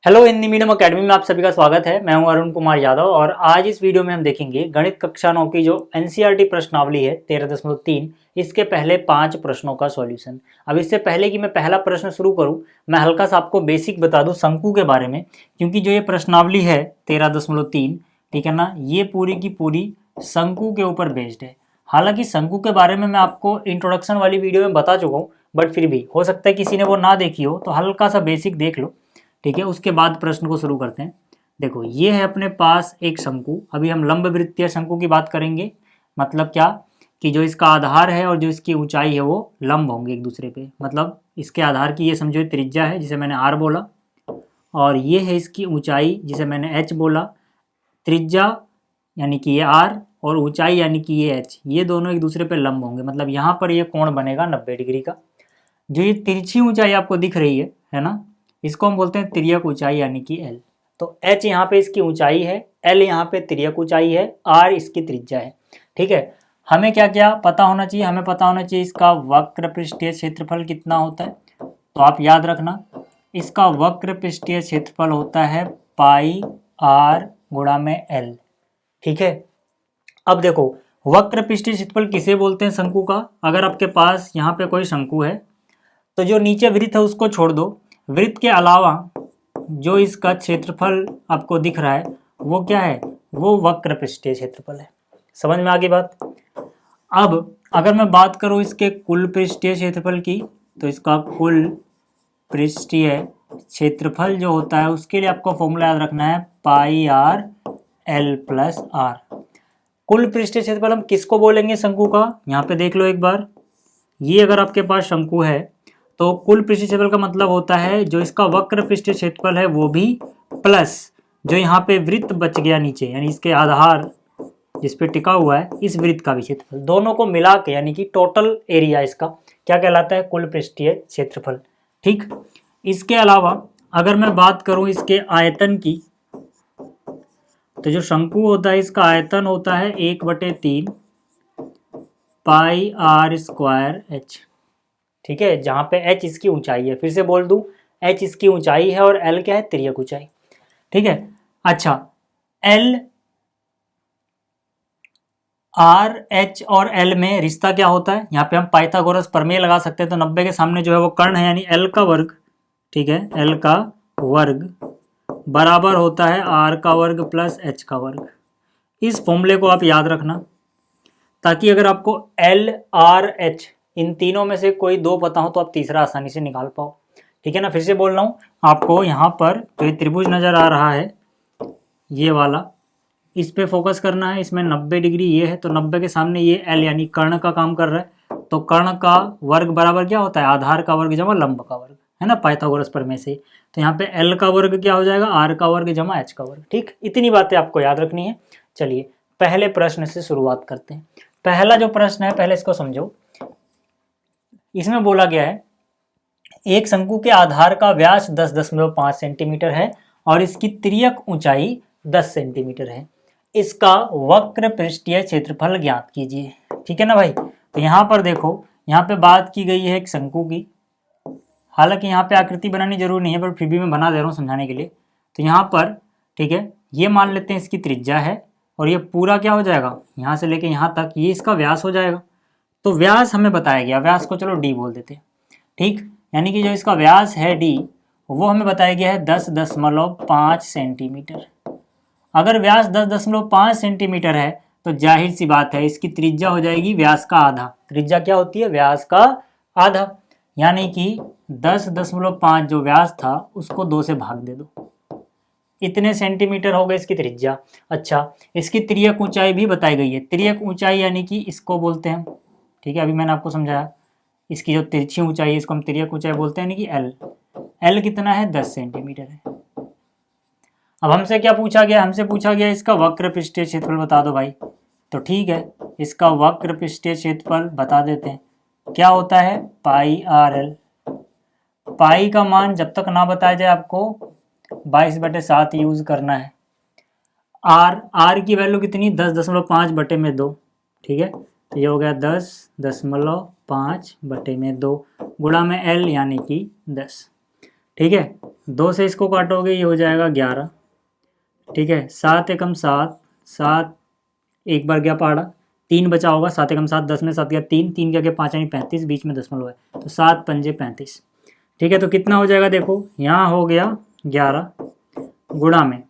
Hello Hindi medium academy में आप सभी का स्वागत है। मैं हूं अरुण कुमार यादव और आज इस वीडियो में हम देखेंगे गणित कक्षा 9 की जो एनसीईआरटी प्रश्नावली है 13.3 इसके पहले 5 प्रश्नों का सॉल्यूशन। अब इससे पहले कि मैं पहला प्रश्न शुरू करूं, मैं हल्का सा आपको बेसिक बता दूं शंकु के बारे में, क्योंकि जो ये प्रश्नावली है 13.3, ठीक है ना, ये पूरी की पूरी शंकु के ऊपर बेस्ड है। हालांकि शंकु के बारे में मैं आपको इंट्रोडक्शन वाली वीडियो में बता चुका हूँ, बट फिर भी हो सकता है किसी ने वो ना देखी हो, तो हल्का सा बेसिक देख लो, ठीक है। उसके बाद प्रश्न को शुरू करते हैं। देखो, ये है अपने पास एक शंकु। अभी हम लंब वृत्तीय शंकु की बात करेंगे। मतलब क्या कि जो इसका आधार है और जो इसकी ऊंचाई है वो लंब होंगे एक दूसरे पे। मतलब इसके आधार की ये समझो त्रिज्या है जिसे मैंने आर बोला, और ये है इसकी ऊंचाई जिसे मैंने एच बोला। त्रिज्या यानी कि ये आर और ऊंचाई यानी कि ये एच, ये दोनों एक दूसरे पे लंब होंगे। मतलब यहाँ पर ये कोण बनेगा 90 डिग्री का। जो ये तिरछी ऊंचाई आपको दिख रही है ना, इसको हम बोलते हैं तिर्यक ऊंचाई यानी कि एल। तो एच यहाँ पे इसकी ऊंचाई है, एल यहाँ पे तिर्यक ऊंचाई है, आर इसकी त्रिज्या है, ठीक है। हमें क्या क्या पता होना चाहिए? हमें पता होना चाहिए इसका वक्र पृष्ठीय क्षेत्रफल कितना होता है। तो आप याद रखना, इसका वक्र पृष्ठीय क्षेत्रफल होता है पाई आर गुणा में एल, ठीक है। अब देखो, वक्र पृष्ठीय क्षेत्रफल किसे बोलते हैं शंकु का? अगर आपके पास यहाँ पे कोई शंकु है तो जो नीचे वृत्त है उसको छोड़ दो, वृत्त के अलावा जो इसका क्षेत्रफल आपको दिख रहा है वो क्या है? वो वक्र पृष्ठीय क्षेत्रफल है। समझ में आ गई बात? अब अगर मैं बात करूं इसके कुल पृष्ठीय क्षेत्रफल की, तो इसका कुल पृष्ठीय क्षेत्रफल जो होता है उसके लिए आपको फॉर्मूला याद रखना है पाई आर एल प्लस आर। कुल पृष्ठीय क्षेत्रफल हम किसको बोलेंगे शंकु का? यहाँ पे देख लो एक बार। ये अगर आपके पास शंकु है तो कुल पृष्ठीय क्षेत्रफल का मतलब होता है जो इसका वक्र पृष्ठीय क्षेत्रफल है वो भी, प्लस जो यहाँ पे वृत्त बच गया नीचे, यानी इसके आधार जिस पे टिका हुआ है इस वृत्त का भी क्षेत्रफल, दोनों को मिला के यानी कि टोटल एरिया इसका क्या कहलाता है? कुल पृष्ठीय क्षेत्रफल, ठीक। इसके अलावा अगर मैं बात करूं इसके आयतन की, तो जो शंकु होता है इसका आयतन होता है 1/3 पाई आर स्क्वायर एच, ठीक है, जहां पे एच इसकी ऊंचाई है। फिर से बोल दूं, एच इसकी ऊंचाई है और एल क्या है? तिर्यक ऊंचाई, ठीक है। अच्छा, एल, आर, एच और एल में रिश्ता क्या होता है? यहाँ पे हम पाइथागोरस प्रमेय लगा सकते हैं। तो 90 के सामने जो है वो कर्ण है, यानी एल का वर्ग, ठीक है, एल का वर्ग बराबर होता है आर का वर्ग प्लस एच का वर्ग। इस फॉर्मूले को आप याद रखना, ताकि अगर आपको एल, आर, एच इन तीनों में से कोई दो पता हो तो आप तीसरा आसानी से निकाल पाओ, ठीक है ना। फिर से बोल रहा हूँ आपको, यहाँ पर जो त्रिभुज नजर आ रहा है ये वाला, इस पे फोकस करना है। इसमें 90 डिग्री ये है, तो 90 के सामने ये एल यानी कर्ण का काम कर रहा है। तो कर्ण का वर्ग बराबर क्या होता है? आधार का वर्ग जमा लंब का वर्ग, है ना, पाइथागोरस प्रमेय से। तो यहाँ पे एल का वर्ग क्या हो जाएगा? आर का वर्ग जमा एच का वर्ग, ठीक। इतनी बातें आपको याद रखनी है। चलिए पहले प्रश्न से शुरुआत करते हैं। पहला जो प्रश्न है पहले इसको समझो। इसमें बोला गया है एक शंकु के आधार का व्यास 10.5 सेंटीमीटर है और इसकी तिर्यक ऊंचाई 10 सेंटीमीटर है। इसका वक्र पृष्ठीय क्षेत्रफल ज्ञात कीजिए, ठीक है ना भाई। तो यहाँ पर देखो, यहाँ पे बात की गई है एक शंकु की। हालांकि यहाँ पे आकृति बनानी जरूरी नहीं है, पर फिर भी मैं बना दे रहा हूँ समझाने के लिए। तो यहाँ पर, ठीक है, ये मान लेते हैं इसकी त्रिज्या है और ये पूरा क्या हो जाएगा? यहाँ से लेके यहाँ तक ये इसका व्यास हो जाएगा। तो व्यास हमें बताया गया, व्यास को चलो डी बोल देते हैं, ठीक। यानी कि जो इसका व्यास है डी, वो हमें बताया गया है 10.5 सेंटीमीटर। अगर व्यास 10.5 सेंटीमीटर है तो जाहिर सी बात है इसकी त्रिज्या हो जाएगी व्यास का आधा। त्रिज्या क्या होती है? व्यास का आधा। यानी कि 10.5 जो व्यास था उसको 2 से भाग दे दो, इतने सेंटीमीटर हो गए इसकी त्रिज्या। अच्छा, इसकी तिर्यक ऊंचाई भी बताई गई है। तिर्यक ऊंचाई यानी कि इसको बोलते हैं, ठीक है, अभी मैंने आपको समझाया। इसकी जो तिरछी ऊंचाई है इसको हम तिर्यक ऊंचाई बोलते हैं, यानी कि एल। एल कितना है? 10 सेंटीमीटर है। अब हमसे क्या पूछा गया? हमसे पूछा गया इसका वक्र पृष्ठीय क्षेत्रफल बता दो भाई। तो ठीक है, इसका वक्र पृष्ठीय क्षेत्रफल बता देते हैं। क्या होता है? पाई आर एल। पाई का मान जब तक ना बताया जाए आपको 22/7 यूज करना है। आर की वैल्यू कितनी? 10.5/2, ठीक है। तो ये हो गया 10.5/2 गुणा में एल यानी कि 10। ठीक है। 2 से इसको काटोगे ये हो जाएगा 11, ठीक है। 7 एकम 7, 7 एक बार गया पहाड़ा, 3 बचा होगा, 7 एकम 7, 10 में 7 गया 3, 3 के आगे 5 यानी 35, बीच में दशमलव है तो 7 पंजे 35, ठीक है। तो कितना हो जाएगा देखो, यहाँ हो गया 11 गुणा में,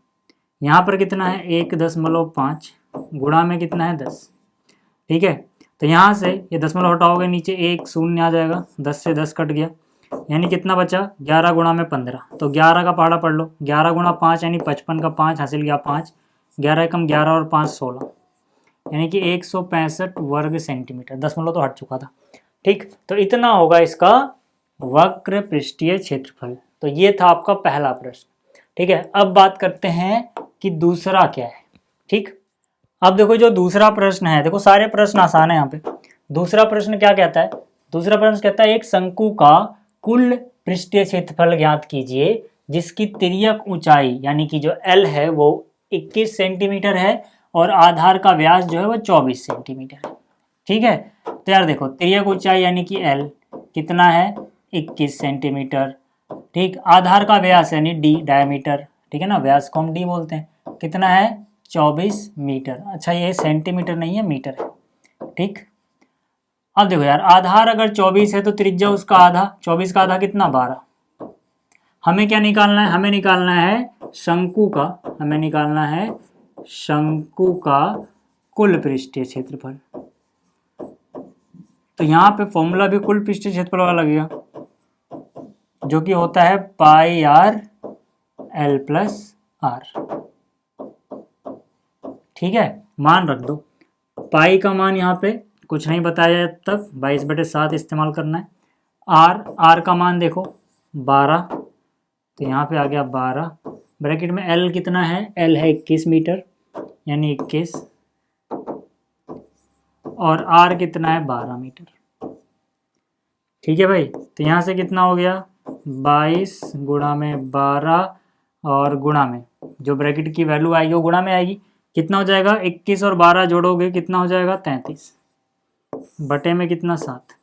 यहाँ पर कितना है 1.5 गुणा में कितना है 10, ठीक है। तो यहाँ से ये दशमलव हटाओगे नीचे एक शून्य आ जाएगा, 10 से 10 कट गया, यानी कितना बचा 11 गुणा में 15। तो 11 का पहाड़ा पढ़ लो, 11 गुणा 5 यानी 55 का 5 हासिल गया 5, 11 एकम 11 और 5 16, यानी कि 165 वर्ग सेंटीमीटर, दशमलव तो हट चुका था, ठीक। तो इतना होगा इसका वक्र पृष्ठीय क्षेत्रफल। तो ये था आपका पहला प्रश्न, ठीक है। अब बात करते हैं कि दूसरा क्या है, ठीक। अब देखो जो दूसरा प्रश्न है, देखो सारे प्रश्न आसान है यहाँ पे। दूसरा प्रश्न क्या कहता है, दूसरा प्रश्न कहता है एक शंकु का कुल पृष्ठीय क्षेत्रफल ज्ञात कीजिए जिसकी तिर्यक ऊंचाई यानी कि जो L है वो 21 सेंटीमीटर है और आधार का व्यास जो है वो 24 सेंटीमीटर है, ठीक है। तो यार देखो तिर्यक ऊंचाई यानी कि L कितना है 21 सेंटीमीटर, ठीक। आधार का व्यास यानी D डायमीटर, ठीक है ना, व्यास को हम D बोलते हैं, कितना है 24 मीटर। अच्छा ये सेंटीमीटर नहीं है मीटर है, ठीक। अब देखो यार आधार अगर 24 है तो त्रिज्या उसका आधा, 24 का आधा कितना 12। हमें क्या निकालना है, हमें निकालना है शंकु का, हमें निकालना है शंकु का कुल पृष्ठीय क्षेत्रफल। तो यहाँ पे फॉर्मूला भी कुल पृष्ठीय क्षेत्रफल वाला लगेगा जो कि होता है पाई आर एल प्लस आर, ठीक है। मान रख दो, पाई का मान यहाँ पे कुछ नहीं बताया तक 22/7 इस्तेमाल करना है। आर का मान देखो 12, तो यहाँ पे आ गया 12, ब्रैकेट में एल कितना है, एल है 21 मीटर यानी 21, और आर कितना है 12 मीटर, ठीक है भाई। तो यहाँ से कितना हो गया 22 गुणा में 12 और गुणा में जो ब्रैकेट की वैल्यू आएगी वो गुणा में आएगी, कितना हो जाएगा 21 और 12 जोड़ोगे कितना हो जाएगा 33 बटे में कितना 7।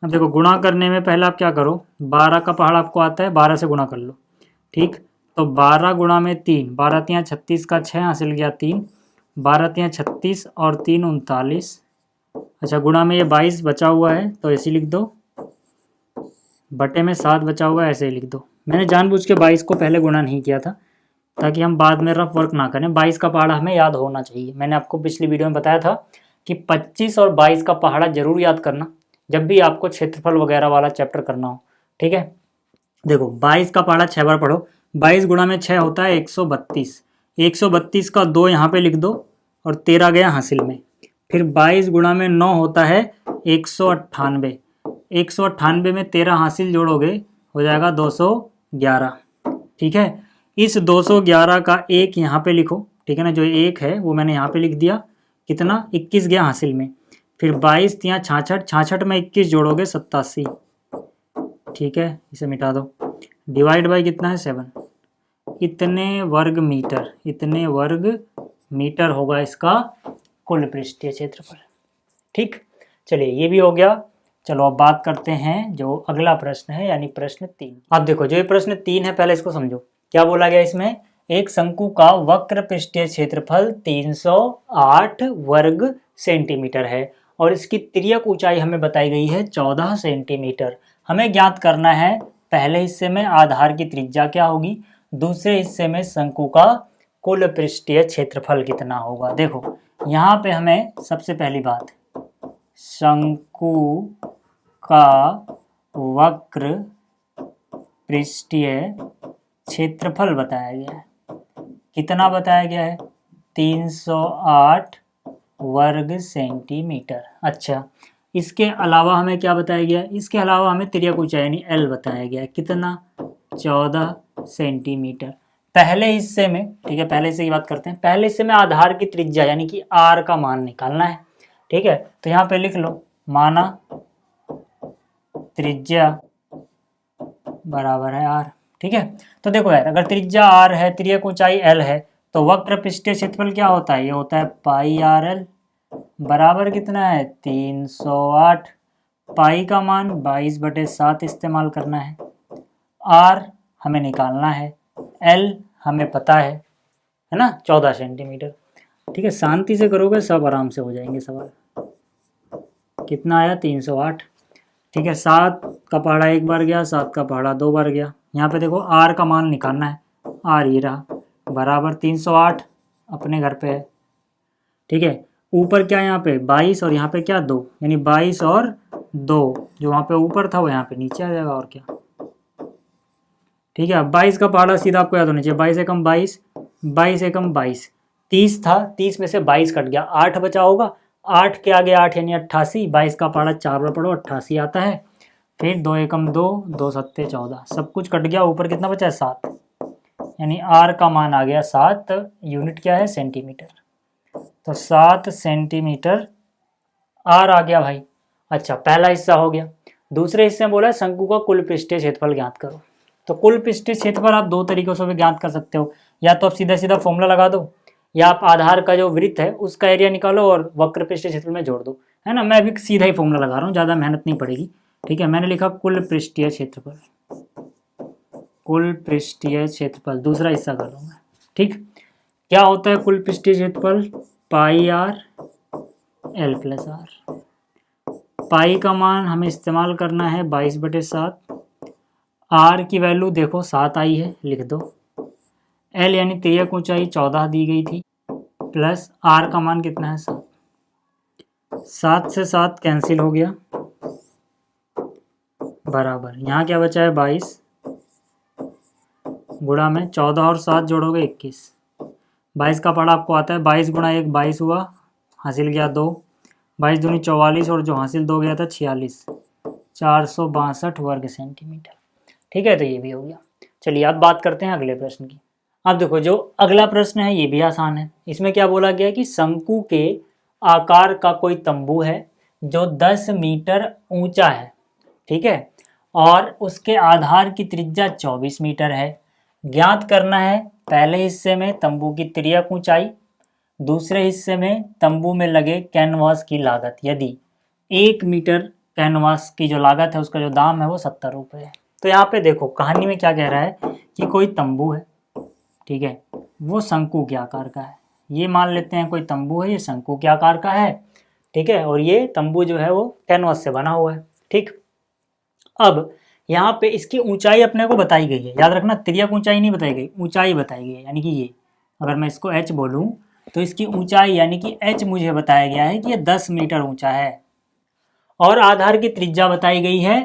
अब देखो गुणा करने में पहले आप क्या करो, 12 का पहाड़ आपको आता है 12 से गुणा कर लो, ठीक। तो 12 गुणा में 3, 12 3 36 का 6 हासिल गया 3, 12 3 36 और 3 39। अच्छा गुणा में ये 22 बचा हुआ है तो ऐसे लिख दो, बटे में 7 बचा हुआ है ऐसे ही लिख दो। मैंने जानबूझ के 22 को पहले गुणा नहीं किया था ताकि हम बाद में रफ वर्क ना करें। 22 का पहाड़ा हमें याद होना चाहिए। मैंने आपको पिछली वीडियो में बताया था कि 25 और 22 का पहाड़ा जरूर याद करना जब भी आपको क्षेत्रफल वगैरह वाला चैप्टर करना हो, ठीक है। देखो 22 का पहाड़ा 6 बार पढ़ो, 22 गुणा में 6 होता है 132, 132 का 2 यहाँ पे लिख दो और 13 गया हासिल में। फिर 22 गुणा में 9 होता है 198, 198 में 13 हासिल जोड़ोगे हो जाएगा 211, ठीक है। इस 211 का एक यहाँ पे लिखो, ठीक है ना, जो एक है वो मैंने यहाँ पे लिख दिया, कितना 21 गया हासिल में। फिर 22 तिया 66, 66 में 21 जोड़ोगे 87, ठीक है, इसे मिटा दो, डिवाइड बाई कितना है 7, इतने वर्ग मीटर, इतने वर्ग मीटर होगा इसका कुल पृष्ठीय क्षेत्रफल, ठीक। चलिए ये भी हो गया। चलो अब बात करते हैं जो अगला प्रश्न है यानी प्रश्न 3। अब देखो जो ये प्रश्न 3 है पहले इसको समझो क्या बोला गया इसमें। एक शंकु का वक्र पृष्ठीय क्षेत्रफल 308 वर्ग सेंटीमीटर है और इसकी तिर्यक ऊंचाई हमें बताई गई है 14 सेंटीमीटर। हमें ज्ञात करना है पहले हिस्से में आधार की त्रिज्या क्या होगी, दूसरे हिस्से में शंकु का कुल पृष्ठीय क्षेत्रफल कितना होगा। देखो यहाँ पे हमें सबसे पहली बात शंकु का वक्र पृष्ठीय क्षेत्रफल बताया गया है, कितना बताया गया है 308 वर्ग सेंटीमीटर। अच्छा इसके अलावा हमें क्या बताया गया, इसके अलावा हमें तिर्यक ऊंचाई यानी एल बताया गया है, कितना 14 सेंटीमीटर। पहले हिस्से में, ठीक है, पहले हिस्से की बात करते हैं। पहले हिस्से में आधार की त्रिज्या यानी कि आर का मान निकालना है, ठीक है। तो यहाँ पे लिख लो माना त्रिज्या बराबर है आर, ठीक है। तो देखो यार अगर त्रिज्या आर है तिर्यक ऊंचाई एल है तो वक्र पृष्ठीय क्षेत्रफल क्या होता है, ये होता है पाई आर एल बराबर कितना है 308, पाई का मान 22/7 इस्तेमाल करना है, आर हमें निकालना है, एल हमें पता है ना 14 सेंटीमीटर। ठीक है, शांति से करोगे सब आराम से हो जाएंगे सवाल। कितना आया 308। ठीक है, 7 का पहाड़ा एक बार गया, 7 का पहाड़ा 2 बार गया। यहाँ पे देखो आर का मान निकालना है, आर ये रहा बराबर 308 अपने घर पे है। ठीक है, ऊपर क्या यहाँ पे 22 और यहाँ पे क्या 2, यानी 22 और 2, जो वहाँ पे ऊपर था वो यहाँ पे नीचे आ जाएगा और क्या। ठीक है, 22 का पहाड़ा सीधा आपको याद होना चाहिए, 22 एकम 22, 22 एकम 22, 30 था, 30 में से 22 कट गया, 8 बचा होगा, 8 के आगे 8 यानी 88, 22 का पहाड़ा 4 बार पढ़ो 88 आता है। फिर 2 एकम 2, 2 सत्ते 14, सब कुछ कट गया, ऊपर कितना बचा है 7, यानी आर का मान आ गया 7, यूनिट क्या है सेंटीमीटर, तो 7 सेंटीमीटर आर आ गया भाई। अच्छा, पहला हिस्सा हो गया। दूसरे हिस्से में बोला है शंकु का कुल पृष्ठीय क्षेत्रफल ज्ञात करो। तो कुल पृष्ठीय क्षेत्रफल आप दो तरीकों से भी ज्ञात कर सकते हो, या तो आप सीधा सीधा फॉर्मूला लगा दो, या आप आधार का जो वृत्त है उसका एरिया निकालो और वक्र पृष्ठीय क्षेत्रफल में जोड़ दो, है ना। मैं भी सीधा ही फॉर्मूला लगा रहा हूँ, ज़्यादा मेहनत नहीं पड़ेगी। ठीक है, मैंने लिखा कुल पृष्ठीय क्षेत्रफल, कुल पृष्ठीय क्षेत्रफल, दूसरा हिस्सा कर लूँगा। ठीक, क्या होता है कुल पृष्ठीय क्षेत्रफल, पाई आर एल प्लस आर। पाई का मान हमें इस्तेमाल करना है 22/7, आर की वैल्यू देखो 7 आई है, लिख दो। एल यानी तिर्यक ऊंचाई 14 दी गई थी, प्लस आर का मान कितना है 7, 7 से 7 कैंसिल हो गया, बराबर यहाँ क्या बचा है 22, गुणा में 14 और 7 जोड़ोगे 21, 22 का पढ़ा आपको आता है, 22 गुणा 1 22 हुआ, हासिल गया 2, 22 दूनी 44 और जो हासिल 2 गया था 46, 462 वर्ग सेंटीमीटर। ठीक है, तो ये भी हो गया। चलिए अब बात करते हैं अगले प्रश्न की। अब देखो जो अगला प्रश्न है ये भी आसान है। इसमें क्या बोला गया कि शंकु के आकार का कोई तंबू है जो 10 मीटर ऊंचा है, ठीक है, और उसके आधार की त्रिज्या 24 मीटर है। ज्ञात करना है पहले हिस्से में तंबू की तिर्यक ऊंचाई, दूसरे हिस्से में तंबू में लगे कैनवास की लागत, यदि 1 मीटर कैनवास की जो लागत है उसका जो दाम है वो 70 रुपये है। तो यहाँ पे देखो कहानी में क्या कह रहा है कि कोई तंबू है, ठीक है, वो शंकु के आकार का है। ये मान लेते हैं कोई तंबू है, ये शंकु के आकार का है, ठीक है, और ये तंबू जो है वो कैनवास से बना हुआ है। ठीक, अब यहाँ पे इसकी ऊंचाई अपने को बताई गई है, याद रखना तिर्यक ऊंचाई नहीं बताई गई, ऊंचाई बताई गई है, यानी कि ये अगर मैं इसको h बोलूँ तो इसकी ऊंचाई यानी कि h मुझे बताया गया है कि ये 10 मीटर ऊंचा है, और आधार की त्रिज्या बताई गई है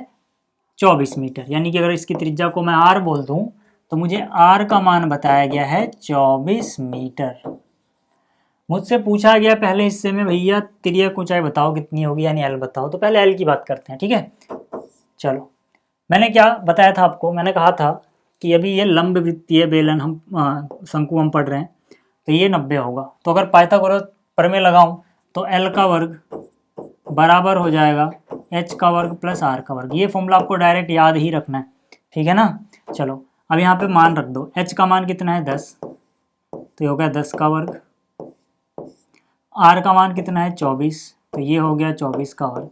24 मीटर, यानी कि अगर इसकी त्रिज्या को मैं r बोल दूं तो मुझे r का मान बताया गया है 24 मीटर। मुझसे पूछा गया पहले हिस्से में भैया तिर्यक ऊंचाई बताओ कितनी होगी, यानी l बताओ, तो पहले l की बात करते हैं। ठीक है, चलो मैंने क्या बताया था आपको, मैंने कहा था कि अभी ये लंब वृत्तीय बेलन हम शंकु हम पढ़ रहे हैं, तो ये 90 होगा। तो अगर पाइथागोरस प्रमेय लगाऊं तो l का वर्ग बराबर हो जाएगा h का वर्ग प्लस r का वर्ग। ये फॉर्मूला आपको डायरेक्ट याद ही रखना है, ठीक है ना। चलो अब यहाँ पे मान रख दो, h का मान कितना है 10, तो ये हो गया 10 का वर्ग, r का मान कितना है 24, तो ये हो गया 24 का वर्ग,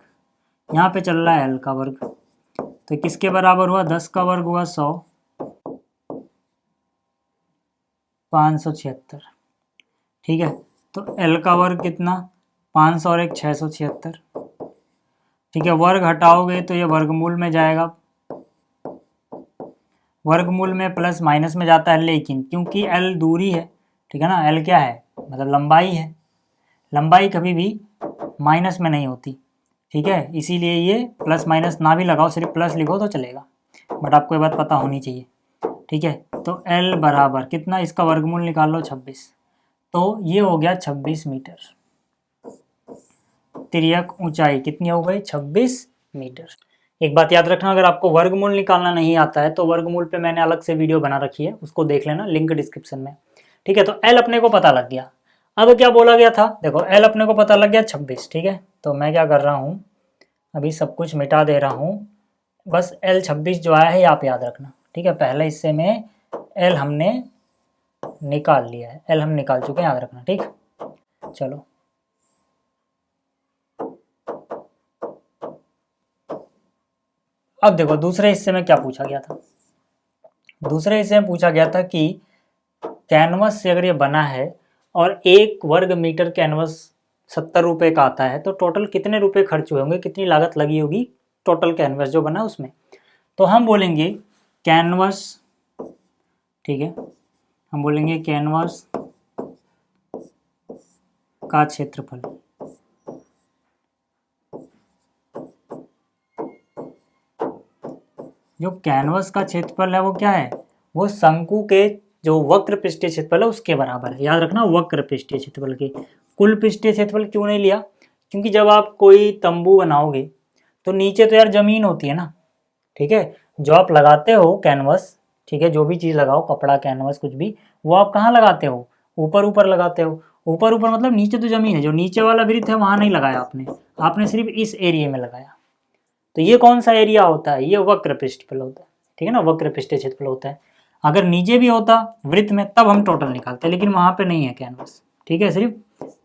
यहाँ पे चल रहा है l का वर्ग, तो किसके बराबर हुआ 10 का वर्ग हुआ 100, 576। ठीक है, तो l का वर्ग कितना 500 और 1 676। ठीक है, वर्ग हटाओगे तो ये वर्गमूल में जाएगा, वर्गमूल में प्लस माइनस में जाता है, लेकिन क्योंकि l दूरी है, ठीक है ना, l क्या है मतलब लंबाई है, लंबाई कभी भी माइनस में नहीं होती, ठीक है, इसीलिए ये प्लस माइनस ना भी लगाओ, सिर्फ प्लस लिखो तो चलेगा, बट आपको ये बात पता होनी चाहिए। ठीक है, तो l बराबर कितना, इसका वर्गमूल निकाल लो 26, तो ये हो गया 26 मीटर। तिर्यक ऊंचाई कितनी हो गई 26 मीटर। एक बात याद रखना, अगर आपको वर्गमूल निकालना नहीं आता है तो वर्गमूल पे मैंने अलग से वीडियो बना रखी है, उसको देख लेना, लिंक डिस्क्रिप्शन में। ठीक है, तो l अपने को पता लग गया। अब क्या बोला गया था, देखो l अपने को पता लग गया 26, ठीक है, तो मैं क्या कर रहा हूँ, अभी सब कुछ मिटा दे रहा हूँ, बस l 26 जो आया है आप याद रखना। ठीक है, पहले हिस्से में l हमने निकाल लिया है, l हम निकाल चुके हैं, याद रखना। ठीक, चलो अब देखो दूसरे हिस्से में क्या पूछा गया था। दूसरे हिस्से में पूछा गया था कि कैनवस से अगर ये बना है और 1 वर्ग मीटर कैनवस 70 रुपये का आता है तो टोटल कितने रुपए खर्च हुए होंगे, कितनी लागत लगी होगी टोटल कैनवस जो बना उसमें। तो हम बोलेंगे कैनवस, ठीक है, हम बोलेंगे कैनवस का क्षेत्रफल। जो कैनवस का क्षेत्रफल है वो क्या है, वो शंकु के जो वक्र पृष्ठीय क्षेत्रफल है उसके बराबर है। याद रखना वक्र पृष्ठीय क्षेत्रफल के, कुल पृष्ठीय क्षेत्रफल क्यों नहीं लिया, क्योंकि जब आप कोई तंबू बनाओगे तो नीचे तो यार जमीन होती है ना, ठीक है, जो आप लगाते हो कैनवस, ठीक है, जो भी चीज़ लगाओ, कपड़ा, कैनवस, कुछ भी, वो आप कहाँ लगाते हो, ऊपर ऊपर लगाते हो। ऊपर ऊपर मतलब नीचे तो जमीन है, जो नीचे वाला वृत्त है वहाँ नहीं लगाया आपने, आपने सिर्फ इस एरिया में लगाया। तो ये कौन सा एरिया होता है, ये वक्र पृष्ठफल होता है, ठीक है ना, वक्र पृष्ठीय क्षेत्रफल होता है। अगर नीचे भी होता वृत्त में तब हम टोटल निकालते, लेकिन वहाँ पे नहीं है कैनवस, ठीक है, सिर्फ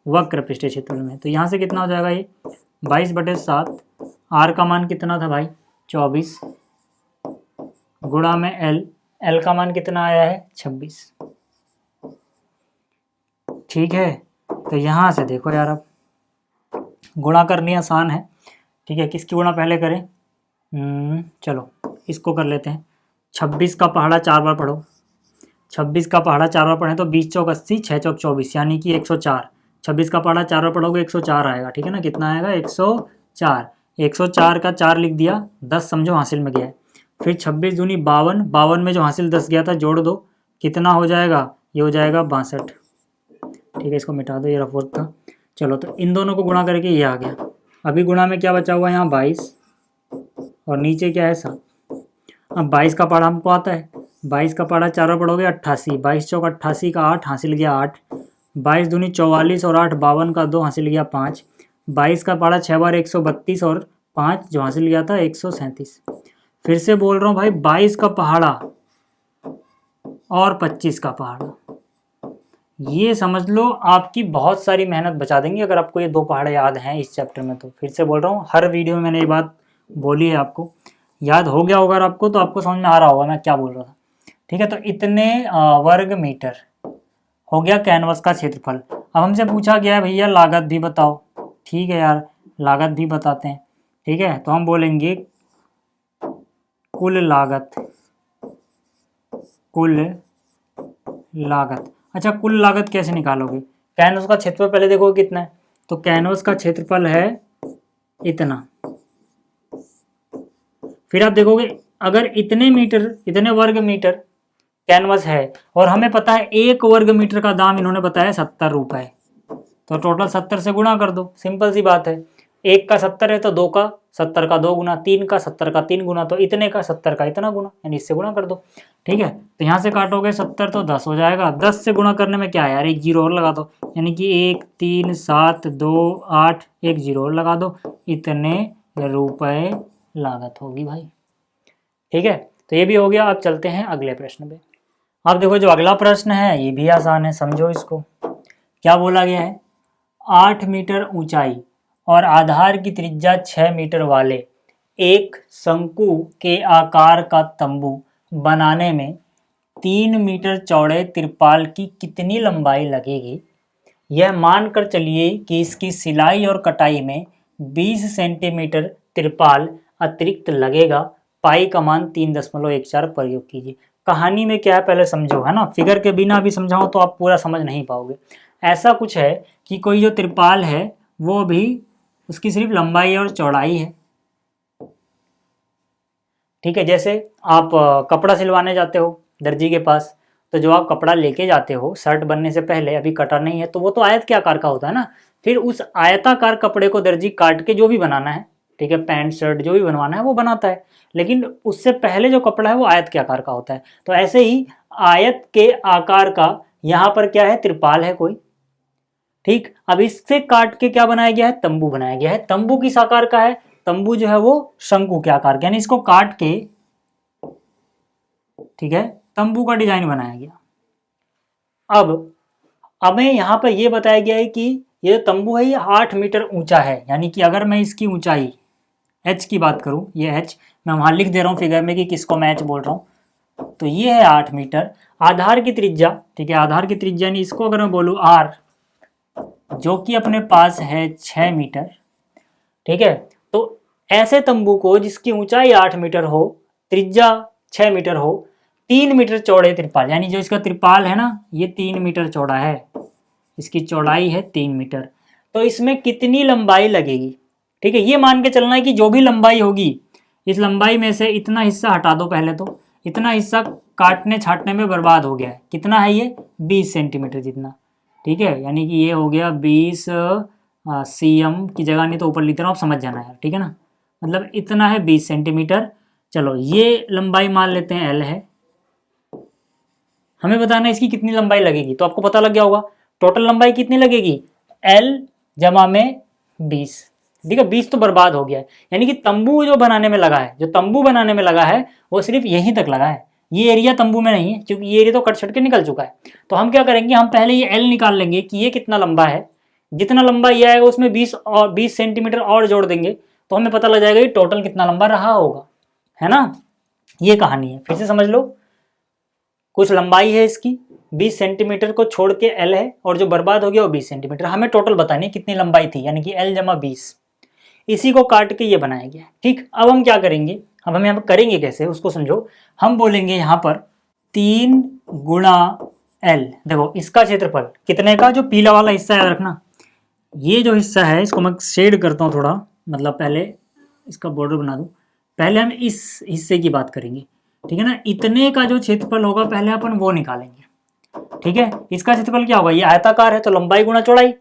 वक्र पृष्ठीय क्षेत्रफल में। तो यहाँ से कितना हो जाएगा ये 22/7, आर का मान कितना था भाई 24, गुणा में एल, एल का मान कितना आया है 26, ठीक है। तो यहाँ से देखो यार, अब गुणा करनी आसान है, ठीक है, किसकी गुणा पहले करें, चलो इसको कर लेते हैं। 26 का पहाड़ा 4 बार पढ़ो, 26 का पहाड़ा 4 बार पढ़ें तो 20 चौक 80, 6 चौक 24 यानी कि 104। 26 का पहाड़ा 4 बार पढ़ोगे 104 आएगा, ठीक है ना, कितना आएगा 104। 104 का 4 लिख दिया, 10 समझो हासिल में गया है। फिर 26 दूनी 52, 52 में जो हासिल 10 गया था जोड़ दो, कितना हो जाएगा, ये हो जाएगा 62, ठीक है, इसको मिटा दो, ये रफ वर्क था। चलो तो इन दोनों को गुणा करके ये आ गया। अभी गुणा में क्या बचा हुआ है यहाँ 22 और नीचे क्या है 7। अब 22 का पहाड़ा हमको आता है, 22 का पहाड़ा 4 बार पढ़ोगे 88, 22 चौक 88 का 8 हासिल गया 8, 22 दूनी 44 और 8 52 का 2 हासिल गया 5, 22 का पहाड़ा 6 बार 132 और 5 जो हासिल गया था 137। फिर से बोल रहा हूँ भाई, 22 का पहाड़ा और 25 का पहाड़ा, ये समझ लो आपकी बहुत सारी मेहनत बचा देंगे अगर आपको ये 2 पहाड़े याद हैं इस चैप्टर में। तो फिर से बोल रहा हूँ, हर वीडियो में मैंने ये बात बोली है, आपको याद हो गया होगा, अगर आपको तो आपको समझ में आ रहा होगा मैं क्या बोल रहा था, ठीक है। तो इतने वर्ग मीटर हो गया कैनवस का क्षेत्रफल। अब हमसे पूछा गया है भैया लागत भी बताओ, ठीक है यार, लागत भी बताते हैं, ठीक है। तो हम बोलेंगे कुल लागत, कुल लागत। अच्छा, कुल लागत कैसे निकालोगे, कैनवस का क्षेत्रफल पहले देखोगे कितना है, तो कैनवस का क्षेत्रफल है इतना। फिर आप देखोगे अगर इतने मीटर, इतने वर्ग मीटर कैनवस है और हमें पता है 1 वर्ग मीटर का दाम इन्होंने बताया 70 रुपये, तो टोटल 70 से गुणा कर दो, सिंपल सी बात है। 1 का 70 है तो 2 का 70 का 2 गुना, 3 का 70 का 3 गुना, तो इतने का 70 का इतना गुना, यानी इससे गुणा कर दो, ठीक है। तो यहाँ से काटोगे 70 तो 10 हो जाएगा, 10 से गुणा करने में क्या है यार, एक जीरो और लगा दो, यानी कि 1 3 7 2 8, एक जीरो और लगा दो, इतने रुपए लागत होगी भाई, ठीक है। तो ये भी हो गया। अब चलते हैं अगले प्रश्न पे। अब देखो जो अगला प्रश्न है ये भी आसान है, समझो इसको। क्या बोला गया है, 8 मीटर ऊंचाई और आधार की त्रिज्या 6 मीटर वाले एक शंकु के आकार का तंबू बनाने में 3 मीटर चौड़े तिरपाल की कितनी लंबाई लगेगी। यह मानकर चलिए कि इसकी सिलाई और कटाई में 20 सेंटीमीटर तिरपाल अतिरिक्त लगेगा। पाई का मान 3.14 प्रयोग कीजिए। कहानी में क्या है पहले समझो, है ना, फिगर के बिना भी समझाऊं तो आप पूरा समझ नहीं पाओगे। ऐसा कुछ है कि कोई जो तिरपाल है वो भी उसकी सिर्फ लंबाई और चौड़ाई है, ठीक है। जैसे आप कपड़ा सिलवाने जाते हो दर्जी के पास, तो जो आप कपड़ा लेके जाते हो शर्ट बनने से पहले, अभी कटा नहीं है, तो वो तो आयत के आकार का होता है ना। फिर उस आयताकार कपड़े को दर्जी काट के जो भी बनाना है, ठीक है, पैंट शर्ट जो भी बनवाना है वो बनाता है, लेकिन उससे पहले जो कपड़ा है वो आयत के आकार का होता है। तो ऐसे ही आयत के आकार का यहाँ पर क्या है, तिरपाल है कोई, ठीक। अब इससे काट के क्या बनाया गया है, तंबू बनाया गया है। तंबू किस आकार का है, तंबू जो है वो शंकु के आकार का, यानी इसको काट के, ठीक है, तंबू का डिजाइन बनाया गया। अब हमें यहाँ पर यह बताया गया है कि ये तंबू है ये 8 मीटर ऊंचा है, यानी कि अगर मैं इसकी ऊंचाई h की बात करूं, ये h मैं वहां लिख दे रहा हूं फिगर में कि किसको मैं h बोल रहा हूं, तो ये है 8 मीटर। आधार की त्रिज्या, ठीक है, आधार की त्रिज्या यानी इसको अगर मैं बोलूँ r, जो कि अपने पास है 6 मीटर, ठीक है। तो ऐसे तंबू को जिसकी ऊंचाई 8 मीटर हो, त्रिज्या 6 मीटर हो, 3 मीटर चौड़े त्रिपाल, यानी जो इसका त्रिपाल है ना ये 3 मीटर चौड़ा है, इसकी चौड़ाई है 3 मीटर। तो इसमें कितनी लंबाई लगेगी, ठीक है। ये मान के चलना है कि जो भी लंबाई होगी, इस लंबाई में से इतना हिस्सा हटा दो पहले, तो इतना हिस्सा काटने छाटने में बर्बाद हो गया है। कितना है ये? 20 सेंटीमीटर जितना, ठीक है। यानी कि ये हो गया 20 cm की जगह, नहीं तो ऊपर लिख रहा हूँ, आप समझ जाना यार, ठीक है ना। मतलब इतना है 20 सेंटीमीटर। चलो ये लंबाई मान लेते हैं L है। हमें बताना है इसकी कितनी लंबाई लगेगी, तो आपको पता लग गया होगा टोटल लंबाई कितनी लगेगी, L जमा में 20, ठीक है। 20 तो बर्बाद हो गया है, यानी कि तंबू जो बनाने में लगा है, जो तंबू बनाने में लगा है वो सिर्फ यहीं तक लगा है, ये एरिया तंबू में नहीं है, क्योंकि ये एरिया तो कट छट के निकल चुका है। तो हम क्या करेंगे, हम पहले ये L निकाल लेंगे कि ये कितना लंबा है। जितना लंबा ये आएगा उसमें 20 सेंटीमीटर और जोड़ देंगे, तो हमें पता लग जाएगा कि टोटल कितना लंबा रहा होगा, है ना। ये कहानी है, फिर से समझ लो। कुछ लंबाई है इसकी, 20 सेंटीमीटर को छोड़ के L है, और जो बर्बाद हो गया वो 20 सेंटीमीटर। हमें टोटल बतानी है कितनी लंबाई थी, यानी कि L जमा 20। इसी को काट के ये बनाया गया, ठीक। अब हम क्या करेंगे, अब हम यहाँ पर करेंगे कैसे उसको समझो। हम बोलेंगे यहाँ पर 3 गुणा L। देखो इसका क्षेत्रफल कितने का, जो पीला वाला हिस्सा याद रखना, ये जो हिस्सा है इसको मैं शेड करता हूँ थोड़ा, मतलब पहले इसका बॉर्डर बना दूँ। पहले हम इस हिस्से की बात करेंगे, ठीक है ना। इतने का जो क्षेत्रफल होगा पहले अपन वो निकालेंगे, ठीक है। इसका क्षेत्रफल क्या होगा, ये आयताकार है तो लंबाई गुणा चौड़ाई।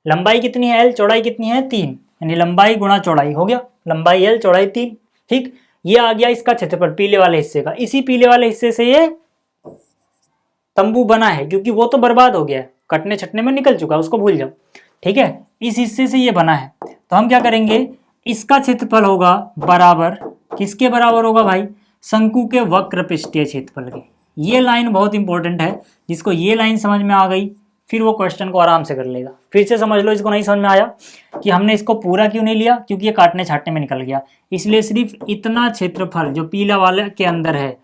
लंबाई कितनी है L, चौड़ाई कितनी है 3, यानी लंबाई गुणा चौड़ाई हो गया, लंबाई L चौड़ाई 3, ठीक। ये आ गया इसका क्षेत्रफल पीले वाले हिस्से का। इसी पीले वाले हिस्से से ये तंबू बना है, क्योंकि वो तो बर्बाद हो गया है, कटने छटने में निकल चुका है, उसको भूल जाओ, ठीक है। इस हिस्से से ये बना है, तो हम क्या करेंगे, इसका क्षेत्रफल होगा बराबर, किसके बराबर होगा भाई, शंकु के वक्र पृष्ठीय क्षेत्रफल के। ये लाइन बहुत इंपॉर्टेंट है, जिसको ये लाइन समझ में आ गई फिर वो क्वेश्चन को आराम से कर लेगा। फिर से समझ लो, इसको नहीं समझ में आया कि हमने इसको पूरा क्यों नहीं लिया, क्योंकि ये काटने छाटने में निकल गया, इसलिए सिर्फ इतना क्षेत्रफल जो पीला वाले के अंदर है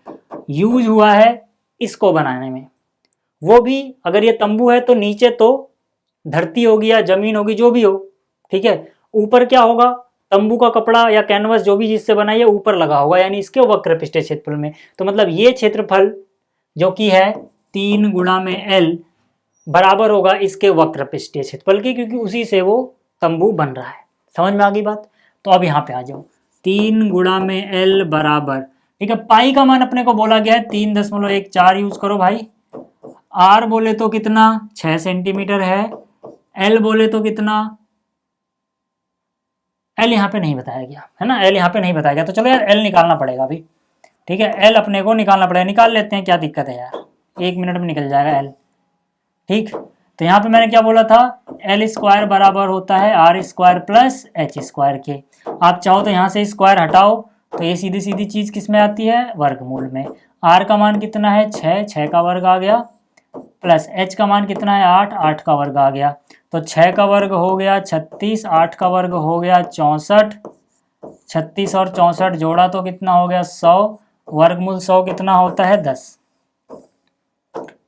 यूज हुआ है इसको बनाने में। वो भी अगर ये तंबू है तो नीचे तो धरती होगी या जमीन होगी, जो भी हो, ठीक है। ऊपर क्या होगा, तंबू का कपड़ा या कैनवस जो भी जिससे बना है ऊपर लगा होगा, यानी इसके वक्र पृष्ठीय क्षेत्रफल में। तो मतलब ये क्षेत्रफल जो कि है 3 गुणा में L बराबर होगा इसके वक्र पृष्ठीय क्षेत्रफल के, क्योंकि उसी से वो तंबू बन रहा है। समझ में आ गई बात। तो अब यहाँ पे आ जाओ, 3 गुणा में L बराबर, ठीक है। पाई का मान अपने को बोला गया है 3.14 यूज करो भाई। R बोले तो कितना 6 सेंटीमीटर है, L बोले तो कितना, L यहाँ पे नहीं बताया गया है ना, L यहाँ पे नहीं बताया गया, तो चलो यार L निकालना पड़ेगा अभी, ठीक है। L अपने को निकालना पड़ेगा, निकाल लेते हैं, क्या दिक्कत है यार, 1 मिनट में निकल जाएगा L, ठीक। तो यहाँ पे मैंने क्या बोला था, L स्क्वायर बराबर होता है R square plus H square के। आप चाहो तो यहाँ से स्क्वायर हटाओ, तो ये सीधी सीधी चीज किस में आती है, वर्गमूल में। R का मान कितना है 6, 6 का वर्ग आ गया, प्लस H का मान कितना है 8, 8 का वर्ग आ गया। तो 6 का वर्ग हो गया 36, 8 का वर्ग हो गया 64, 36 और 64 जोड़ा तो कितना हो गया 100, वर्गमूल 100 कितना होता है 10,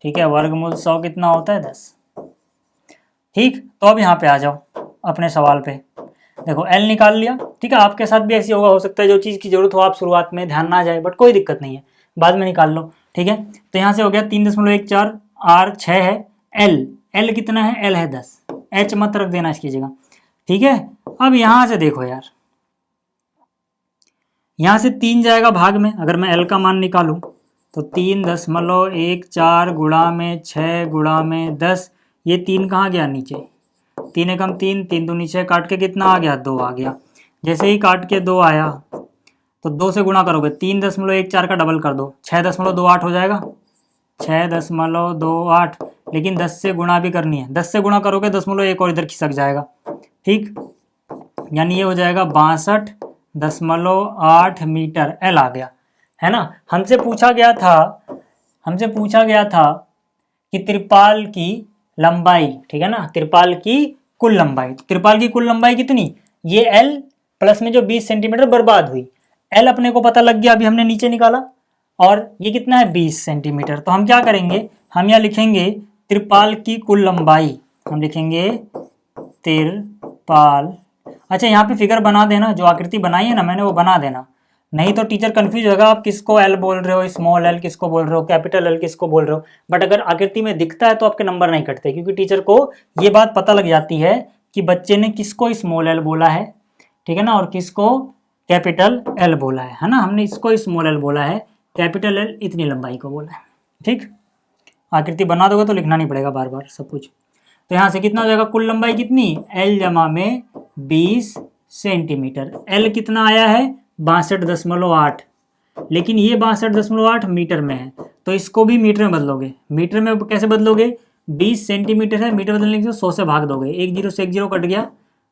ठीक है। वर्गमूल 100 कितना होता है 10, ठीक। तो अब यहाँ पे आ जाओ अपने सवाल पे, देखो L निकाल लिया, ठीक है। आपके साथ भी ऐसी होगा, हो सकता है जो चीज़ की जरूरत हो आप शुरुआत में ध्यान ना जाए, बट कोई दिक्कत नहीं है, बाद में निकाल लो, ठीक है। तो यहाँ से हो गया 3.14, R 6 है, L कितना है, L है 10, H मत रख देना इसकी जगह, ठीक है। अब यहाँ से देखो यार, यहाँ से 3 जाएगा भाग में, अगर मैं L का मान निकालूं तो 3.14 गुणा में 6 गुणा में 10, ये 3 कहाँ गया नीचे, 3 एकम 3, 3 दूनी 6, काट के कितना आ गया 2 आ गया। जैसे ही काट के 2 आया तो 2 से गुणा करोगे, 3.14 का डबल कर दो, 6.28 हो जाएगा, 6.28, लेकिन 10 से गुणा भी करनी है, 10 से गुणा करोगे 0.1 और इधर खिसक जाएगा, ठीक। यानी ये हो जाएगा 62.8 मीटर L आ गया, है ना। हमसे पूछा गया था कि त्रिपाल की लंबाई, ठीक है ना, त्रिपाल की कुल लंबाई। तो त्रिपाल की कुल लंबाई कितनी, ये L प्लस में जो 20 सेंटीमीटर बर्बाद हुई, L अपने को पता लग गया, अभी हमने नीचे निकाला, और ये कितना है 20 सेंटीमीटर। तो हम क्या करेंगे, हम यहाँ लिखेंगे तिरपाल की कुल लंबाई, हम लिखेंगे तिरपाल। अच्छा यहाँ पे फिगर बना देना, जो आकृति बनाई है ना मैंने वो बना देना, नहीं तो टीचर कंफ्यूज होगा आप किसको एल बोल रहे हो, स्मॉल एल किसको बोल रहे हो, कैपिटल एल किसको बोल रहे हो। बट अगर आकृति में दिखता है तो आपके नंबर नहीं कटते, क्योंकि टीचर को ये बात पता लग जाती है कि बच्चे ने किसको स्मॉल एल बोला है, ठीक है ना, और किसको कैपिटल एल बोला है ना। हमने इसको स्मॉल एल बोला है, कैपिटल एल इतनी लंबाई को बोला है। ठीक, आकृति बना दोगे तो लिखना नहीं पड़ेगा बार बार सब कुछ। तो यहाँ से कितना हो जाएगा, कुल लंबाई कितनी, एल जमा में 20 सेंटीमीटर। एल कितना आया है 62.8, लेकिन ये 62.8 मीटर में है, तो इसको भी मीटर में बदलोगे। मीटर में कैसे बदलोगे, 20 सेंटीमीटर है, मीटर बदलने के 100 से भाग दोगे, एक जीरो से एक जीरो कट गया,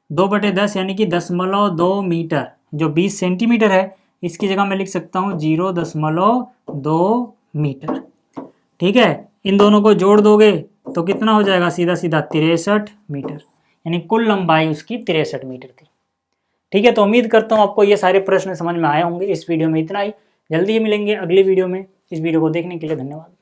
2/10 यानी कि 0.2 मीटर। जो 20 सेंटीमीटर है इसकी जगह मैं लिख सकता हूँ 0.2 मीटर। ठीक है, इन दोनों को जोड़ दोगे तो कितना हो जाएगा, सीधा सीधा 63 मीटर, यानी कुल लंबाई उसकी 63 मीटर थी। ठीक है, तो उम्मीद करता हूँ आपको ये सारे प्रश्न समझ में आए होंगे। इस वीडियो में इतना ही, जल्दी ही मिलेंगे अगली वीडियो में। इस वीडियो को देखने के लिए धन्यवाद।